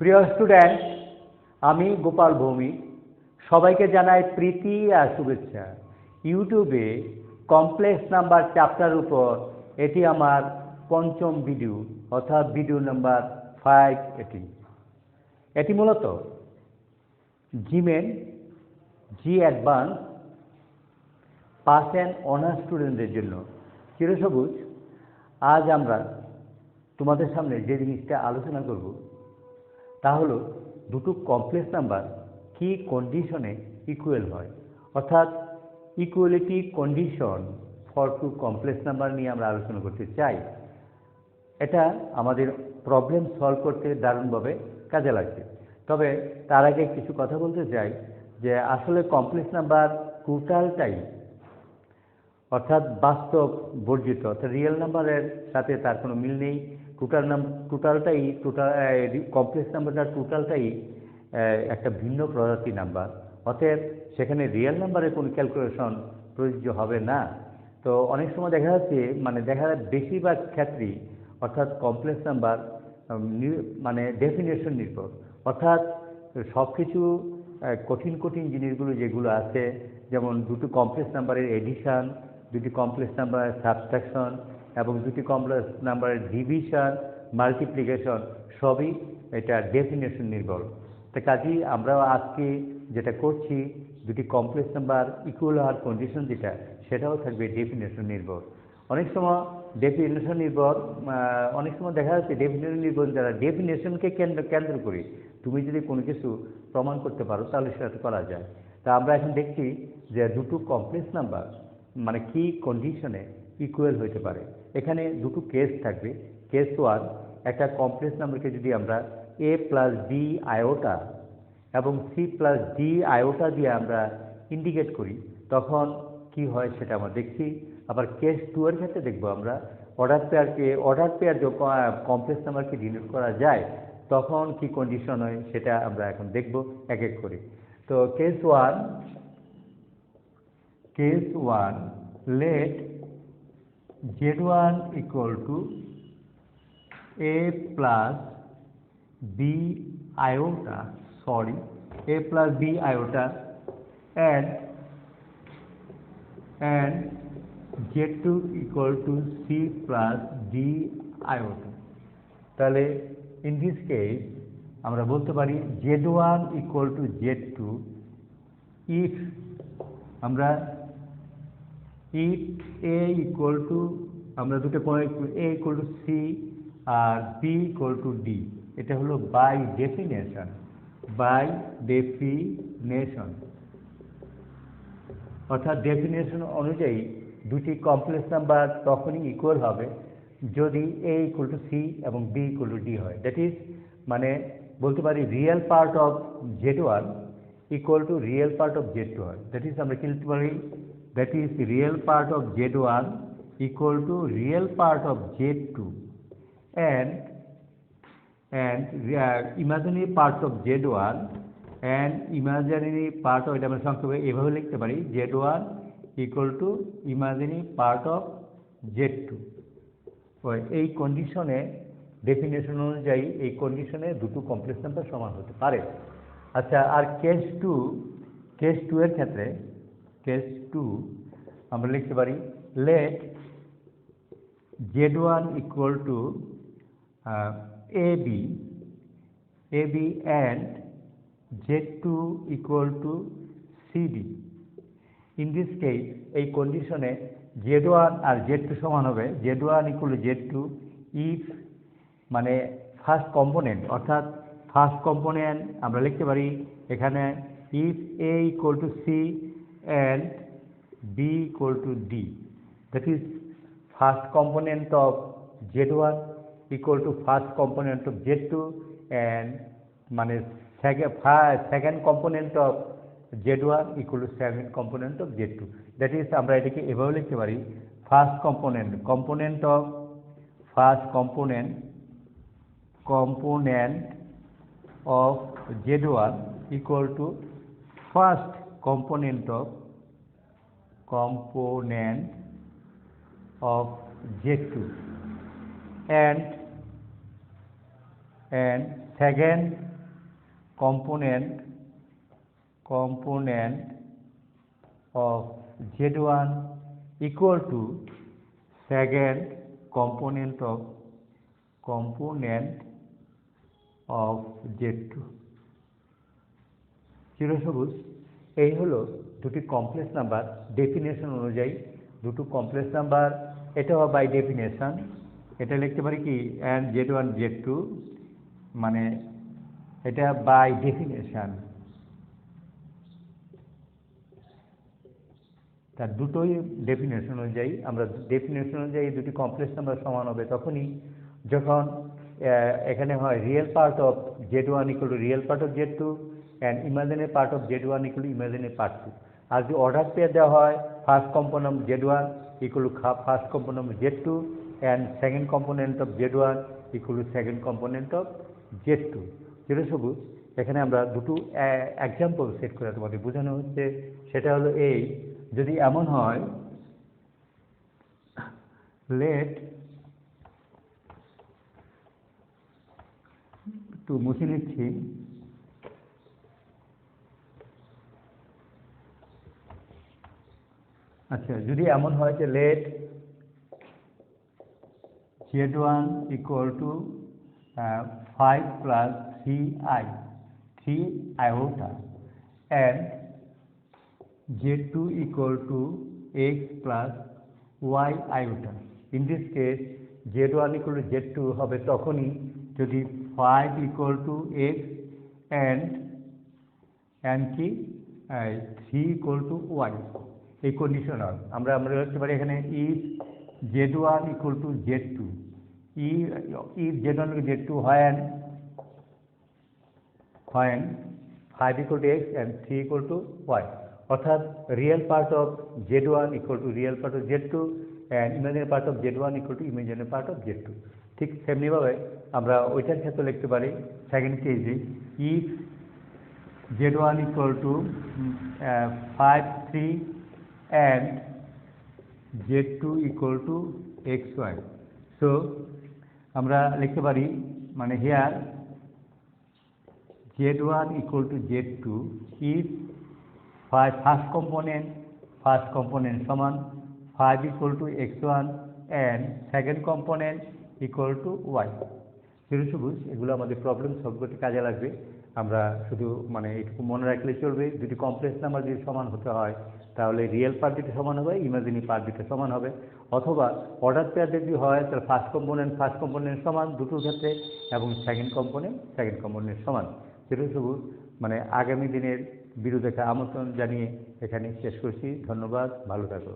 প্রিয় স্টুডেন্ট, আমি গোপাল ভৌমিক সবাইকে জানাই প্রীতি আর শুভেচ্ছা। ইউটিউবে কমপ্লেক্স নাম্বার চ্যাপ্টার উপর এটি আমার পঞ্চম ভিডিও, অর্থাৎ ভিডিও নাম্বার 5। এটি মূলত Jimin, G advance, pass and honours স্টুডেন্টদের জন্য। চিরসবুজ, আজ আমরা তোমাদের সামনে যে জিনিসটা আলোচনা করব তা হলো দুটো কমপ্লেক্স নাম্বার কি কন্ডিশনে ইকুয়াল হয়, অর্থাৎ equality condition for two complex number নিয়ে আমরা আলোচনা করতে চাই। এটা আমাদের প্রবলেম সলভ করতে দারুণভাবে কাজে লাগছে। তবে তার আগে কিছু কথা বলতে চাই যে আসলে কমপ্লেক্স নাম্বার টোটালটাই, অর্থাৎ বাস্তব বর্জিত, অর্থাৎ রিয়েল নাম্বারের সাথে তার কোনো মিল নেই। টোটালটাই কমপ্লেক্স নাম্বারটা টোটালটাই একটা ভিন্ন প্রজাতির নাম্বার, অতএব সেখানে রিয়েল নাম্বারের কোনো ক্যালকুলেশন প্রযোজ্য হবে না। তো অনেক সময় দেখা যাচ্ছে, দেখা যায় বেশিরভাগ ক্ষেত্রেই, অর্থাৎ কমপ্লেক্স নাম্বার ডেফিনেশন নির্ভর, অর্থাৎ সব কিছু কঠিন কঠিন জিনিসগুলো যেগুলো আছে, যেমন দুটো কমপ্লেক্স নাম্বারের এডিশন, দুটি কমপ্লেক্স নাম্বারের সাবট্রাকশন এবং দুটি কমপ্লেক্স নাম্বারের ডিভিশন, মাল্টিপ্লিকেশন, সবই এটা ডেফিনেশন নির্ভর। তা কাজেই আমরা আজকে যেটা করছি, দুটি কমপ্লেক্স নাম্বার ইকুয়াল হওয়ার কন্ডিশন যেটা, সেটাও থাকবে ডেফিনেশন নির্ভর। অনেক সময় ডেফিনেশন নির্ভর, অনেক সময় দেখা যাচ্ছে ডেফিনেশন নির্ভর যারা ডেফিনেশনকে কেন্দ্র করে তুমি যদি কোনো কিছু প্রমাণ করতে পারো তাহলে সেটা করা যায়। তা আমরা এখন দেখছি যে দুটো কমপ্লেক্স নাম্বার কি কন্ডিশনে ইকুয়াল হইতে পারে। এখানে দুটো কেস থাকবে। কেস 1, একটা কমপ্লেক্স নাম্বারকে যদি আমরা a প্লাস বি আয়োটা এবং সি প্লাস ডি আয়োটা দিয়ে আমরা ইন্ডিকেট করি, তখন কি হয় সেটা আমরা দেখছি। আবার কেস 2 এর ক্ষেত্রে দেখব আমরা অর্ডার পেয়ার কমপ্লেক্স নাম্বারকে ডিনোট করা যায়, তখন কি কন্ডিশন হয় সেটা আমরা এখন দেখব এক এক করে। তো case 1, let z1 equal to a plus b iota, and z2 equal to c plus d iota। তাহলে ইন দিস কেস আমরা বলতে পারি z1 equal to z2 if a equal to, আমরা দুটো point a equal to c আর b equal to d, এটা হলো by definition. অর্থাৎ ডেফিনেশন অনুযায়ী দুটি কমপ্লেক্স নাম্বার তখনই ইকুয়াল হবে যদি a equal to c এবং b equal to d হয়। দ্যাট ইজ বলতে পারি real part of z1 equal to real part of z2 হয়। দ্যাট ইজ আমরা কি লিখতে পারি, that is real part of z1 equal to real part of z2 and imaginary part of z1 and imaginary part of, এটা আমরা সংক্ষেপে এভাবে লিখতে পারি, z1 equal to imaginary part of z2। এই কন্ডিশনে, ডেফিনেশন অনুযায়ী এই কন্ডিশনে দুটো কমপ্লেক্স নাম্বার সমান হতে পারে। আচ্ছা, আর কেস 2 এর ক্ষেত্রে কেস 2 আমরা লিখতে পারি let z1 equal to ab and z2 equal to cd। In this case এই কন্ডিশনে z1 আর z2 সমান হবে z1 equal to z2 if first component, অর্থাৎ ফার্স্ট কম্পোনেন্ট আমরা লিখতে পারি এখানে if a equal to c and b equal to d, that is first component of z1 equal to first component of z2 and second component of z1 equal to second component of z2। that is আমরা এটাকে এভাবে লিখতে পারি first component of z1 equal to first component of z2 and second component of Z1 equal to second component of Z2 চিরসবুজ। এই হলো দুটি complex number definition অনুযায়ী দুটো কমপ্লেক্স নাম্বার। এটাও বাই ডেফিনেশন, এটা লিখতে পারি কি and Z1 Z2 মানে এটা বাই ডেফিনেশন, তার দুটোই ডেফিনেশন অনুযায়ী। আমরা ডেফিনেশন অনুযায়ী দুটি কমপ্লেক্স নাম্বার সমান হবে তখনই যখন এখানে হয় real part of Z1 equal to real part of Z2 and imaginary part of Z1 equal to imaginary part 2. আর যদি অর্ডার পেয়ার দেওয়া হয় first component of Z1 equal to first component of Z2 and second component of Z1 equal to second component of Z2। চিরসবুজ। এখানে আমরা দুটো example set করে তোমাদের বোঝানো হচ্ছে। সেটা হলো এই, যদি এমন হয় লেট একটু মুছে নিচ্ছি, আচ্ছা যদি এমন হয় যে late Z1 equal to 5 plus 3 iota and Z2 equal to x plus y iota. In this case Z1 equal to Z2 হবে তখনই যদি 5 equal to x and কি 3 equal to y এই কন্ডিশনাল। আমরা লিখতে পারি এখানে if Z1 equal to Z2, if Z1 equal to Z2 when 5 equal to x and 3 equal to y, অর্থাৎ real part of Z1 equal to real part of Z2 and imaginary part of Z1 equal to imaginary part of Z2। ঠিক সেমনিভাবে আমরা ওইটার ক্ষেত্রে লিখতে পারি second কেসে if Z1 equal to 5 3 and Z2 equal to xy, so আমরা লিখতে পারি মানে here Z1 equal to Z2 if first component সমান 5 equal to x1 and second component equal to y। চিরসবুজ। এগুলো আমাদের প্রবলেম সলভ করতে কাজে লাগবে। আমরা শুধু মানে এইটুকু মনে রাখলে চলবে, দুটি কমপ্লেক্স নাম্বার যদি সমান হতে হয় তাহলে রিয়েল পার্ট দুটো সমান হবে, ইমাজিনারি পার্ট দুটো সমান হবে, অথবা অর্ডার পেয়ার যদি হয় তাহলে ফার্স্ট কম্পোনেন্ট সমান দুটোর ক্ষেত্রে এবং সেকেন্ড কম্পোনেন্ট সমান। চিরসবুজ। মানে আগামী দিনের ভিডিও দেখা আমন্ত্রণ জানিয়ে এখানে শেষ করছি। ধন্যবাদ, ভালো থাকো।